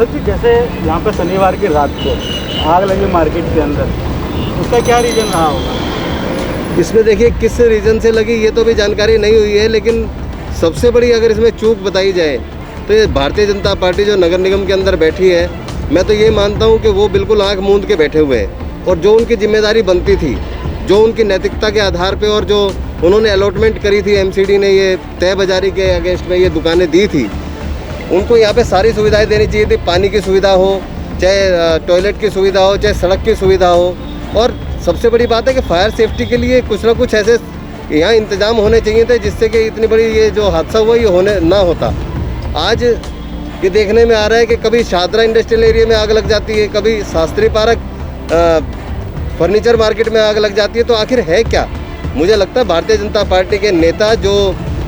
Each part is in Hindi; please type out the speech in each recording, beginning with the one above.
जी जैसे यहाँ पर शनिवार की रात को आग लगी मार्केट के अंदर, उसका क्या रीज़न रहा होगा? इसमें देखिए किस रीज़न से लगी ये तो भी जानकारी नहीं हुई है, लेकिन सबसे बड़ी अगर इसमें चूक बताई जाए तो ये भारतीय जनता पार्टी जो नगर निगम के अंदर बैठी है, मैं तो ये मानता हूँ कि वो बिल्कुल आँख मूंद के बैठे हुए हैं। और जो उनकी जिम्मेदारी बनती थी, जो उनकी नैतिकता के आधार पे और जो उन्होंने अलॉटमेंट करी थी, एमसीडी ने ये तय बाजारी के अगेंस्ट में ये दुकानें दी थी, उनको यहाँ पे सारी सुविधाएं देनी चाहिए थी। पानी की सुविधा हो, चाहे टॉयलेट की सुविधा हो, चाहे सड़क की सुविधा हो। और सबसे बड़ी बात है कि फायर सेफ्टी के लिए कुछ ना कुछ ऐसे यहाँ इंतजाम होने चाहिए थे जिससे कि इतनी बड़ी ये जो हादसा हुआ ये होने ना होता। आज ये देखने में आ रहा है कि कभी शादरा इंडस्ट्रियल एरिया में आग लग जाती है, कभी शास्त्री पार्क फर्नीचर मार्केट में आग लग जाती है। तो आखिर है क्या? मुझे लगता है भारतीय जनता पार्टी के नेता जो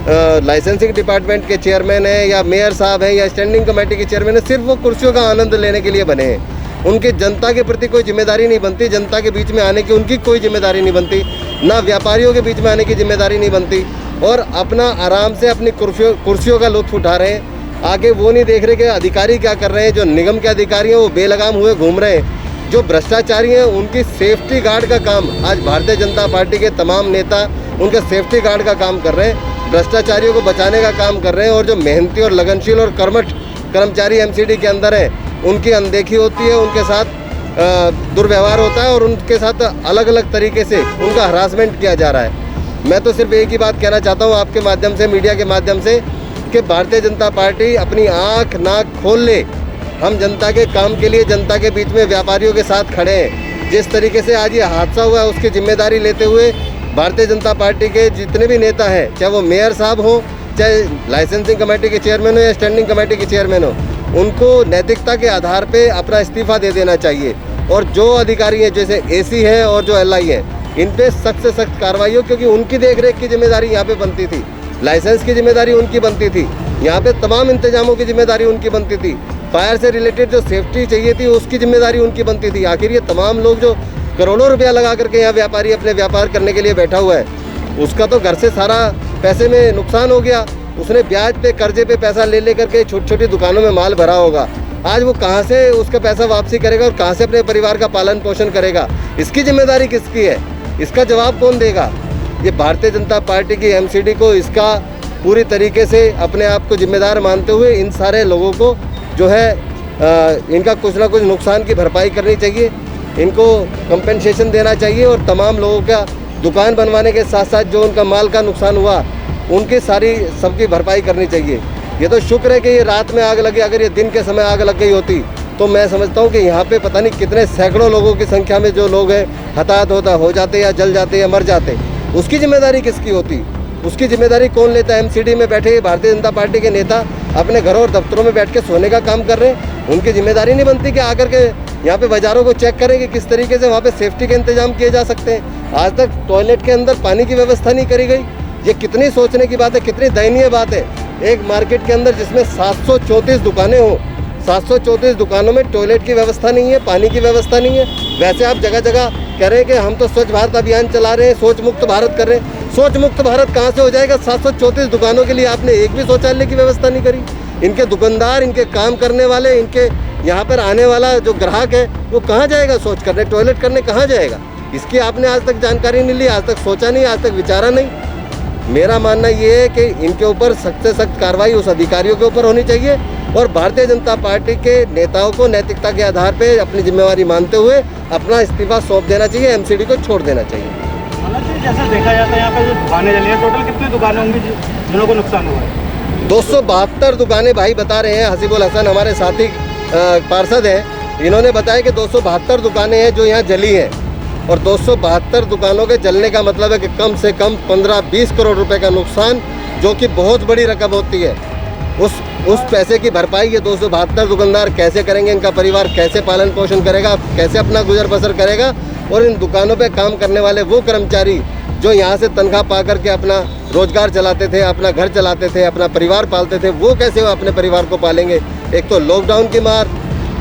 लाइसेंसिंग डिपार्टमेंट के चेयरमैन हैं या मेयर साहब हैं या स्टैंडिंग कमेटी के चेयरमैन हैं, सिर्फ वो कुर्सियों का आनंद लेने के लिए बने हैं। उनकी जनता के प्रति कोई जिम्मेदारी नहीं बनती, जनता के बीच में आने की उनकी कोई जिम्मेदारी नहीं बनती, ना व्यापारियों के बीच में आने की जिम्मेदारी नहीं बनती। और अपना आराम से अपनी कुर्सियों का लुत्फ उठा रहे हैं। आगे वो नहीं देख रहे कि अधिकारी क्या कर रहे हैं। जो निगम के अधिकारी हैं वो बेलगाम हुए घूम रहे हैं। जो भ्रष्टाचारी हैं उनकी सेफ्टी गार्ड का काम आज भारतीय जनता पार्टी के तमाम नेता उनके सेफ्टी गार्ड का काम कर रहे हैं, भ्रष्टाचारियों को बचाने का काम कर रहे हैं। और जो मेहनती और लगनशील और कर्मठ कर्मचारी एमसीडी के अंदर हैं, उनकी अनदेखी होती है, उनके साथ दुर्व्यवहार होता है और उनके साथ अलग अलग तरीके से उनका हरासमेंट किया जा रहा है। मैं तो सिर्फ एक ही बात कहना चाहता हूँ आपके माध्यम से, मीडिया के माध्यम से, कि भारतीय जनता पार्टी अपनी आँख नाक खोल ले। हम जनता के काम के लिए जनता के बीच में व्यापारियों के साथ खड़े हैं। जिस तरीके से आज ये हादसा हुआ है उसकी जिम्मेदारी लेते हुए भारतीय जनता पार्टी के जितने भी नेता हैं, चाहे वो मेयर साहब हो, चाहे लाइसेंसिंग कमेटी के चेयरमैन हो या स्टैंडिंग कमेटी के चेयरमैन हो, उनको नैतिकता के आधार पे अपना इस्तीफा दे देना चाहिए। और जो अधिकारी हैं जैसे एसी हैं और जो एलआई हैं, इन पे सख्त से सख्त कार्रवाई हो, क्योंकि उनकी देखरेख की जिम्मेदारी यहाँ पे बनती थी, लाइसेंस की जिम्मेदारी उनकी बनती थी, यहाँ पे तमाम इंतजामों की जिम्मेदारी उनकी बनती थी, फायर से रिलेटेड जो सेफ्टी चाहिए थी उसकी जिम्मेदारी उनकी बनती थी। आखिर ये तमाम लोग जो करोड़ों रुपया लगा करके यहाँ व्यापारी अपने व्यापार करने के लिए बैठा हुआ है, उसका तो घर से सारा पैसे में नुकसान हो गया। उसने ब्याज पे कर्जे पे पैसा ले करके छोटी छोटी दुकानों में माल भरा होगा। आज वो कहाँ से उसका पैसा वापसी करेगा और कहाँ से अपने परिवार का पालन पोषण करेगा? इसकी जिम्मेदारी किसकी है? इसका जवाब कौन देगा? ये भारतीय जनता पार्टी की एमसीडी को इसका पूरी तरीके से अपने आप को जिम्मेदार मानते हुए इन सारे लोगों को जो है इनका कुछ ना कुछ नुकसान की भरपाई करनी चाहिए, इनको कंपेंसेशन देना चाहिए। और तमाम लोगों का दुकान बनवाने के साथ साथ जो उनका माल का नुकसान हुआ उनकी सारी सबकी भरपाई करनी चाहिए। ये तो शुक्र है कि ये रात में आग लगी, अगर ये दिन के समय आग लग गई होती तो मैं समझता हूँ कि यहाँ पे पता नहीं कितने सैकड़ों लोगों की संख्या में जो लोग हैं हताहत हो जाते या जल जाते या मर जाते। उसकी जिम्मेदारी किसकी होती? उसकी जिम्मेदारी कौन लेता? एमसीडी में बैठे भारतीय जनता पार्टी के नेता अपने घरों और दफ्तरों में बैठ के सोने का काम कर रहे हैं। उनकी जिम्मेदारी नहीं बनती कि आकर के यहाँ पे बाज़ारों को चेक करें कि किस तरीके से वहाँ पे सेफ्टी के इंतजाम किए जा सकते हैं। आज तक टॉयलेट के अंदर पानी की व्यवस्था नहीं करी गई। ये कितनी सोचने की बात है, कितनी दयनीय बात है। एक मार्केट के अंदर जिसमें 734 दुकानें हों, 734 दुकानों में टॉयलेट की व्यवस्था नहीं है, पानी की व्यवस्था नहीं है। वैसे आप जगह जगह कह रहे हैं कि हम तो स्वच्छ भारत अभियान चला रहे हैं, सोच मुक्त भारत कर रहे हैं। सोच मुक्त भारत कहाँ से हो जाएगा? 734 दुकानों के लिए आपने एक भी शौचालय की व्यवस्था नहीं करी। इनके दुकानदार, इनके काम करने वाले, इनके यहाँ पर आने वाला जो ग्राहक है वो कहाँ जाएगा शौच करने, टॉयलेट करने कहाँ जाएगा? इसकी आपने आज तक जानकारी नहीं ली, आज तक सोचा नहीं, आज तक विचारा नहीं। मेरा मानना ये है कि इनके ऊपर सख्त से सख्त कार्रवाई उस अधिकारियों के ऊपर होनी चाहिए और भारतीय जनता पार्टी के नेताओं को नैतिकता के आधार पर अपनी जिम्मेवारी मानते हुए अपना इस्तीफा सौंप देना चाहिए, एमसीडी को छोड़ देना चाहिए। हालांकि जैसा देखा जाता है यहाँ पे जो दुकानें जली हैं, टोटल कितनी दुकानें होंगी जिन्हों को नुकसान हुआ है? 272 दुकानें भाई बता रहे हैं। हसीबुल हसन हमारे साथी पार्षद हैं, इन्होंने बताया कि 272 दुकानें हैं जो यहाँ जली हैं। और 272 दुकानों के जलने का मतलब है कि कम से कम 15-20 करोड़ रुपए का नुकसान, जो कि बहुत बड़ी रकम होती है। उस पैसे की भरपाई ये 272 दुकानदार कैसे करेंगे? इनका परिवार कैसे पालन पोषण करेगा? कैसे अपना गुजर बसर करेगा? और इन दुकानों पे काम करने वाले वो कर्मचारी जो यहाँ से तनख्वाह पा करके अपना रोजगार चलाते थे, अपना घर चलाते थे, अपना परिवार पालते थे, वो कैसे वो अपने परिवार को पालेंगे? एक तो लॉकडाउन की मार,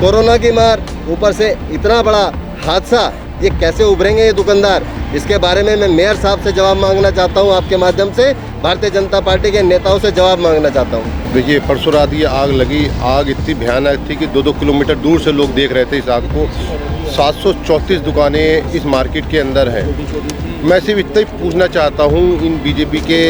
कोरोना की मार, ऊपर से इतना बड़ा हादसा ये कैसे उभरेंगे ये दुकानदार, इसके बारे में मैं मेयर साहब से जवाब मांगना चाहता हूँ, आपके माध्यम से भारतीय जनता पार्टी के नेताओं से जवाब मांगना चाहता हूँ। देखिए, परसों रात ये आग लगी। आग इतनी भयानक थी कि 2-2 किलोमीटर दूर से लोग देख रहे थे इस आग को। 734 दुकानें इस मार्केट के अंदर हैं। मैं सिर्फ इतना ही पूछना चाहता हूँ इन बीजेपी के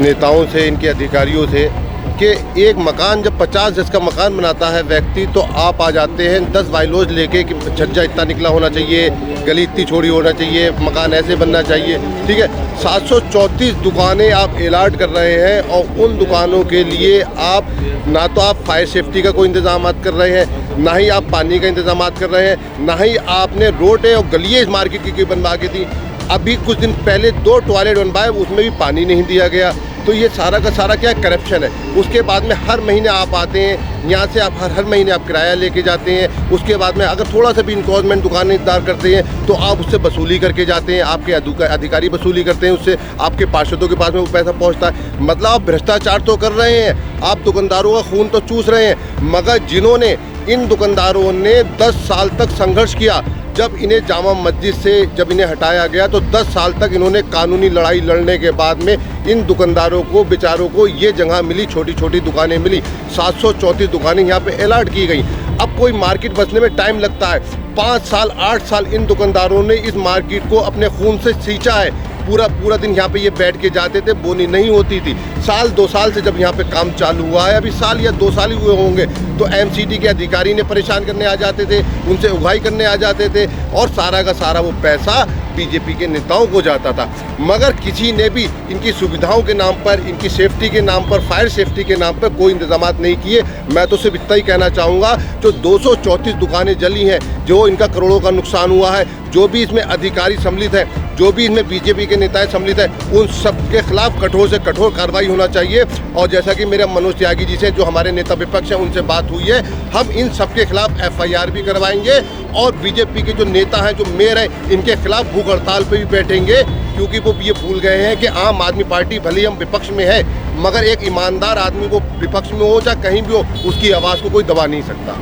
नेताओं से, इनके अधिकारियों से कि एक मकान जब 50 गज का मकान बनाता है व्यक्ति, तो आप आ जाते हैं 10 वाइलोज लेके कि छज्जा इतना निकला होना चाहिए, गली इतनी छोड़ी होना चाहिए, मकान ऐसे बनना चाहिए, ठीक है। 734 दुकानें आप अलॉट कर रहे हैं और उन दुकानों के लिए आप ना तो आप फायर सेफ्टी का कोई इंतजाम कर रहे हैं, ना ही आप पानी का इंतजाम कर रहे हैं, ना ही आपने रोडें और गलियाँ इस मार्केट की बनवा के दी। अभी कुछ दिन पहले 2 टॉयलेट बनवाए, उसमें भी पानी नहीं दिया गया। तो ये सारा का सारा क्या करप्शन है। उसके बाद में हर महीने आप आते हैं यहाँ से, आप हर महीने आप किराया लेके जाते हैं। उसके बाद में अगर थोड़ा सा भी इंक्रोचमेंट दुकानदार करते हैं तो आप उससे वसूली करके जाते हैं, आपके अधिकारी वसूली करते हैं उससे, आपके पार्षदों के पास में वो पैसा पहुँचता है। मतलब आप भ्रष्टाचार तो कर रहे हैं, आप दुकानदारों का खून तो चूस रहे हैं। मगर जिन्होंने इन दुकानदारों ने 10 साल तक संघर्ष किया, जब इन्हें जामा मस्जिद से जब इन्हें हटाया गया तो 10 साल तक इन्होंने कानूनी लड़ाई लड़ने के बाद में इन दुकानदारों को बेचारों को ये जगह मिली, छोटी छोटी दुकानें मिली। 734 दुकानें यहाँ पे अलॉट की गई। अब कोई मार्केट बचने में टाइम लगता है, 5 साल 8 साल इन दुकानदारों ने इस मार्केट को अपने खून से सींचा है। पूरा दिन यहाँ पे ये बैठ के जाते थे, बोनी नहीं होती थी। साल 2 साल से जब यहाँ पे काम चालू हुआ है, अभी साल या 2 साल ही हुए होंगे, तो एमसीडी के अधिकारी ने परेशान करने आ जाते थे, उनसे उगाही करने आ जाते थे और सारा का सारा वो पैसा बीजेपी के नेताओं को जाता था। मगर किसी ने भी इनकी सुविधाओं के नाम पर, इनकी सेफ्टी के नाम पर, फायर सेफ्टी के नाम पर कोई इंतजाम नहीं किए। मैं तो सिर्फ इतना ही कहना चाहूँगा, जो 234 दुकानें जली हैं, जो इनका करोड़ों का नुकसान हुआ है, जो भी इसमें अधिकारी सम्मिलित हैं, जो भी इसमें बीजेपी के नेता सम्मिलित हैं, उन सब के खिलाफ कठोर से कठोर कार्रवाई होना चाहिए। और जैसा कि मेरे मनोज त्यागी जी से, जो हमारे नेता विपक्ष हैं, उनसे बात हुई है, हम इन सब के खिलाफ FIR भी करवाएंगे और बीजेपी के जो नेता हैं, जो मेयर हैं, इनके खिलाफ भूख हड़ताल पे भी बैठेंगे, क्योंकि वो ये भूल गए हैं कि आम आदमी पार्टी भले ही हम विपक्ष में है, मगर एक ईमानदार आदमी वो विपक्ष में हो चाहे कहीं भी हो, उसकी आवाज़ को कोई दबा नहीं सकता।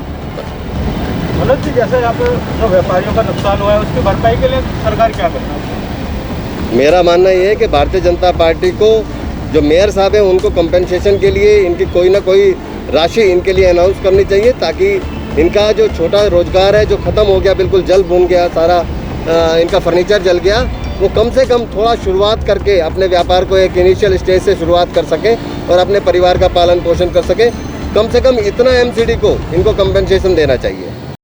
मनोज जी, जैसे यहाँ पे जो व्यापारियों का नुकसान हुआ है, उसकी भरपाई के लिए सरकार क्या करना है? मेरा मानना ये है कि भारतीय जनता पार्टी को, जो मेयर साहब हैं, उनको कंपनसेशन के लिए इनकी कोई ना कोई राशि इनके लिए अनाउंस करनी चाहिए, ताकि इनका जो छोटा रोजगार है, जो ख़त्म हो गया, बिल्कुल जल भून गया, सारा इनका फर्नीचर जल गया, वो कम से कम थोड़ा शुरुआत करके अपने व्यापार को एक इनिशियल स्टेज से शुरुआत कर सकें और अपने परिवार का पालन पोषण कर सकें। कम से कम इतना MCD को इनको कंपनसेशन देना चाहिए।